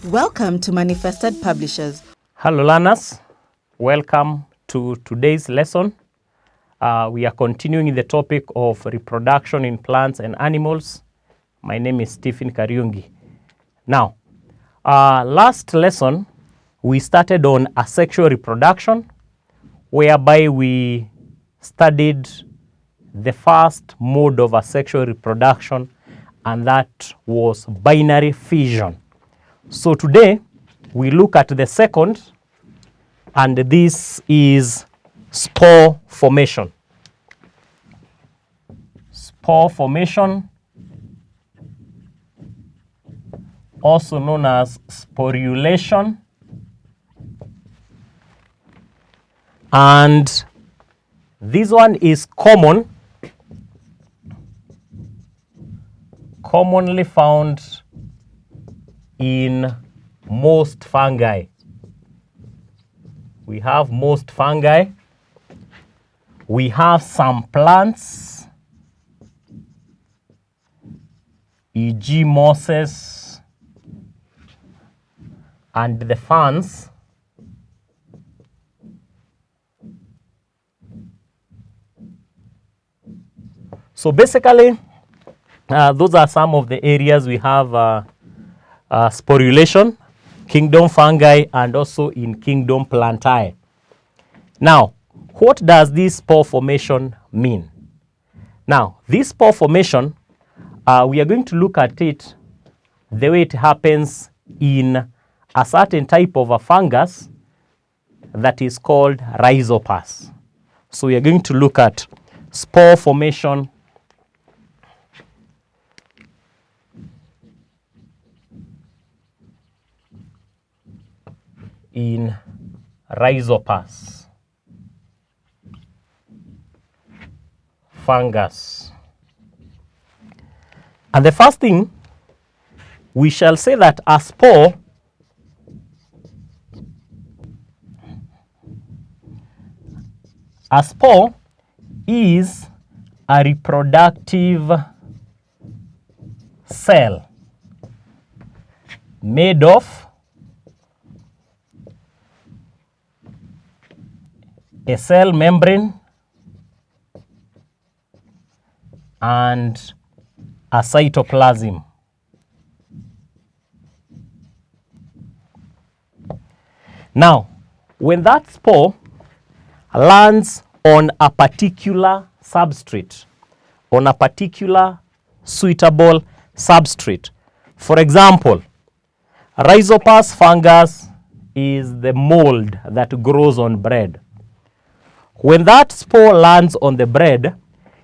Welcome to Manifested Publishers. Hello learners, welcome to today's lesson. We are continuing the topic of reproduction in plants and animals. My name is Stephen Kariungi. Now, last lesson we started on asexual reproduction, whereby we studied the first mode of asexual reproduction, and that was binary fission. So today we look at the second, and this is spore formation. Spore formation, also known as sporulation, and this one is commonly found in most fungi. We have most fungi. We have some plants, e.g. mosses and the ferns. So basically, those are some of the areas we have sporulation, kingdom fungi, and also in kingdom plantae. Now, what does this spore formation mean? Now, this spore formation, we are going to look at it the way it happens in a certain type of a fungus that is called rhizopus. So we are going to look at spore formation in rhizopus fungus. And the first thing, we shall say that a spore is a reproductive cell made of a cell membrane and a cytoplasm. Now, when that spore lands on a particular substrate, on a particular suitable substrate, for example, rhizopus fungus is the mold that grows on bread. When that spore lands on the bread,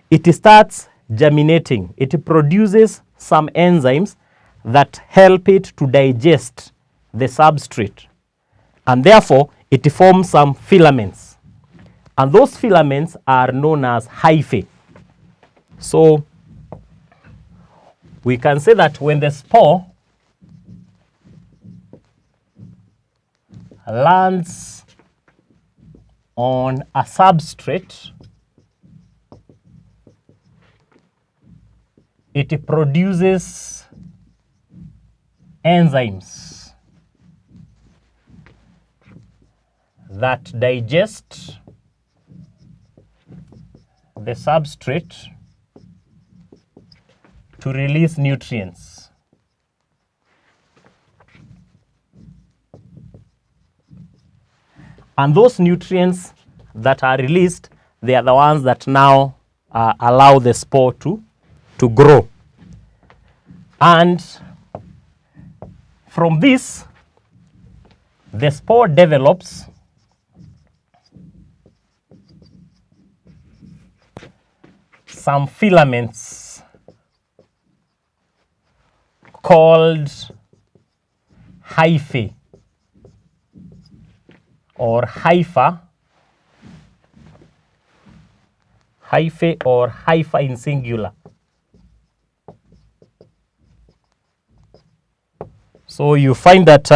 it starts germinating. It produces some enzymes that help it to digest the substrate. And therefore, it forms some filaments. And those filaments are known as hyphae. So, we can say that when the spore lands on a substrate, it produces enzymes that digest the substrate to release nutrients. And those nutrients that are released, they are the ones that now allow the spore to grow. And from this, the spore develops some filaments called hyphae or hypha, or hypha in singular. So you find that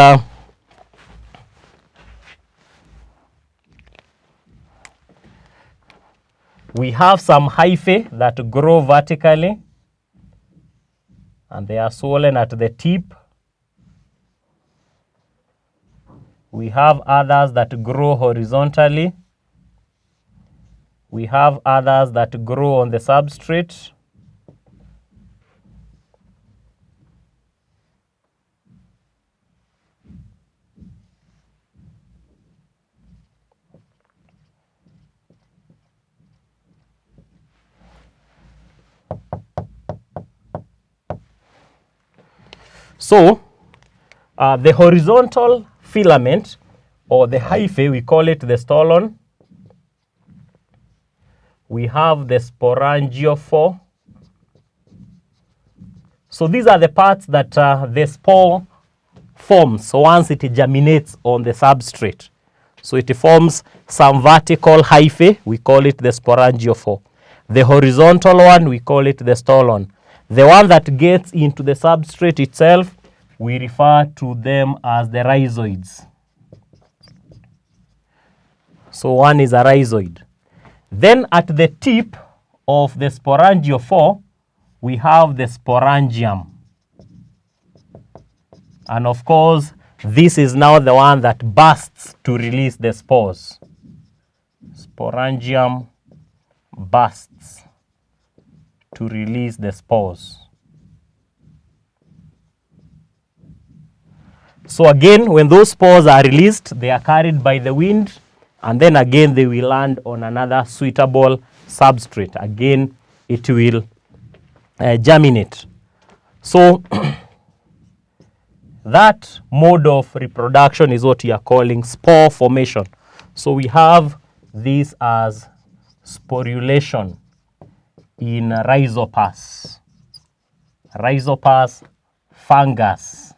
we have some hyphae that grow vertically, and they are swollen at the tip. We have others that grow horizontally. We have others that grow on the substrate. So, the horizontal filament or the hyphae, we call it the stolon. We have the sporangiophore. So these are the parts that the spore forms once it germinates on the substrate. So it forms some vertical hyphae, we call it the sporangiophore. The horizontal one, we call it the stolon. The one that gets into the substrate itself, we refer to them as the rhizoids. So one is a rhizoid. Then at the tip of the sporangiophore, we have the sporangium. And of course, this is now the one that bursts to release the spores. Sporangium bursts to release the spores. So again, when those spores are released, they are carried by the wind, and then again they will land on another suitable substrate. Again, it will germinate. So that mode of reproduction is what we are calling spore formation. So we have this as sporulation in rhizopus. Rhizopus fungus.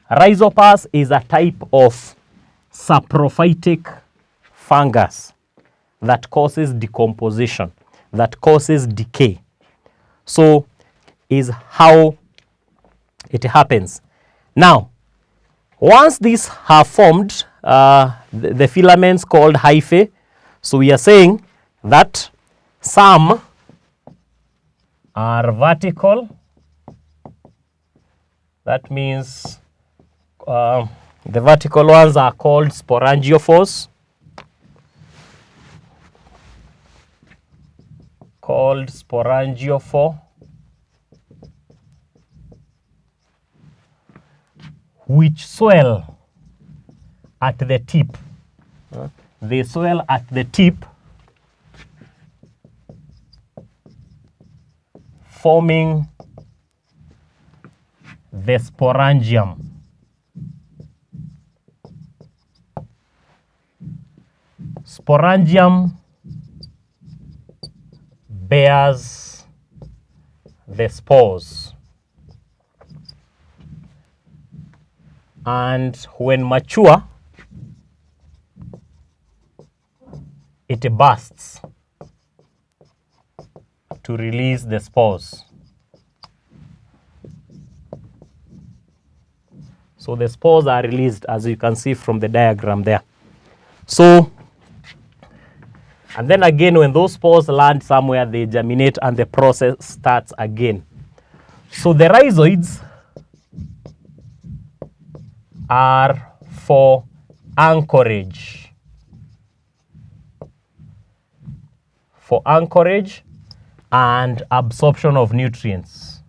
Rhizopus is a type of saprophytic fungus that causes decomposition, that causes decay. So is how it happens. Now, once these have formed the filaments called hyphae, so we are saying that some are vertical. That means the vertical ones are called sporangiophores. Called sporangiophore, which swell at the tip. They swell at the tip, forming the sporangium. Sporangium bears the spores, and when mature, it bursts to release the spores. So the spores are released, as you can see from the diagram there. So, and then again, when those spores land somewhere, they germinate and the process starts again. So the rhizoids are for anchorage. For anchorage and absorption of nutrients.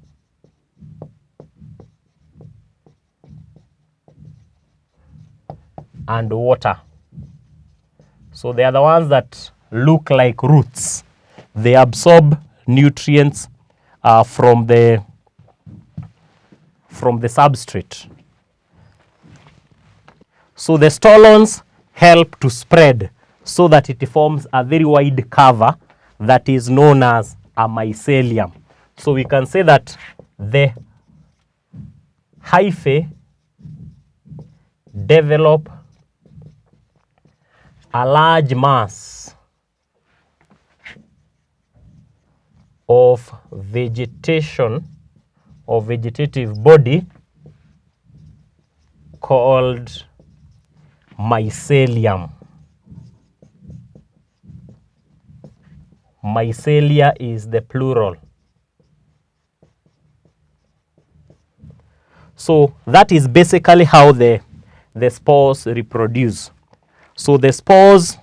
And water. So they are the ones that look like roots. They absorb nutrients from the substrate. So the stolons help to spread so that it forms a very wide cover that is known as a mycelium. So we can say that the hyphae develop a large mass of vegetation or vegetative body called mycelium. Mycelia is the plural. So that is basically how the the spores reproduce. So the spores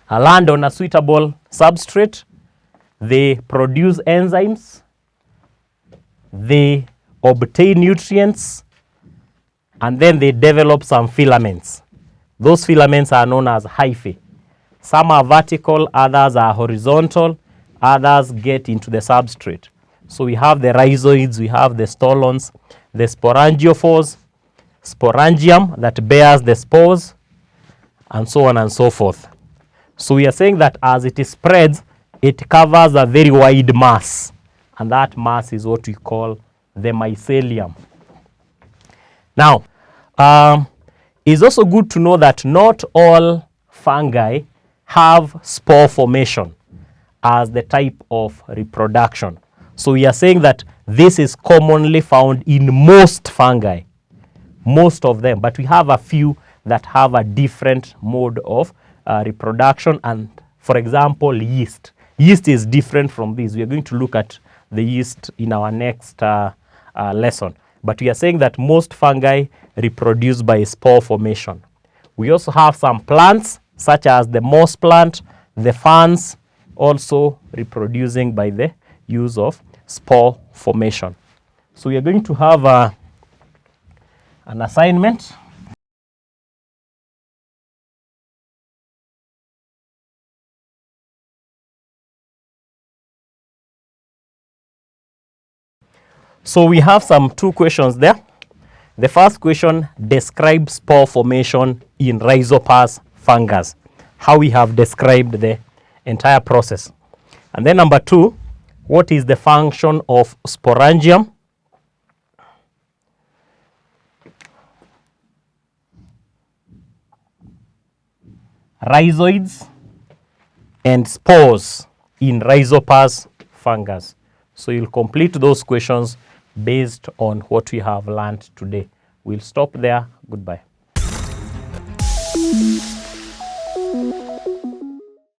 land on a suitable substrate, they produce enzymes, they obtain nutrients, and then they develop some filaments. Those filaments are known as hyphae. Some are vertical, others are horizontal, others get into the substrate. So we have the rhizoids, we have the stolons, the sporangiophores, sporangium that bears the spores, and so on and so forth. So we are saying that as it spreads, it covers a very wide mass, and that mass is what we call the mycelium. Now, it's also good to know that not all fungi have spore formation as the type of reproduction. So we are saying that this is commonly found in most fungi, most of them, but we have a few that have a different mode of reproduction. And for example, yeast. Yeast is different from this. We are going to look at the yeast in our next lesson. But we are saying that most fungi reproduce by spore formation. We also have some plants, such as the moss plant, the ferns, also reproducing by the use of spore formation. So we are going to have an assignment. So we have two questions there. The first question, describe spore formation in rhizopus fungus. How we have described the entire process. And then number 2, what is the function of sporangium? Rhizoids and spores in rhizopus fungus. So you'll complete those questions based on what we have learned today. We'll stop there. Goodbye.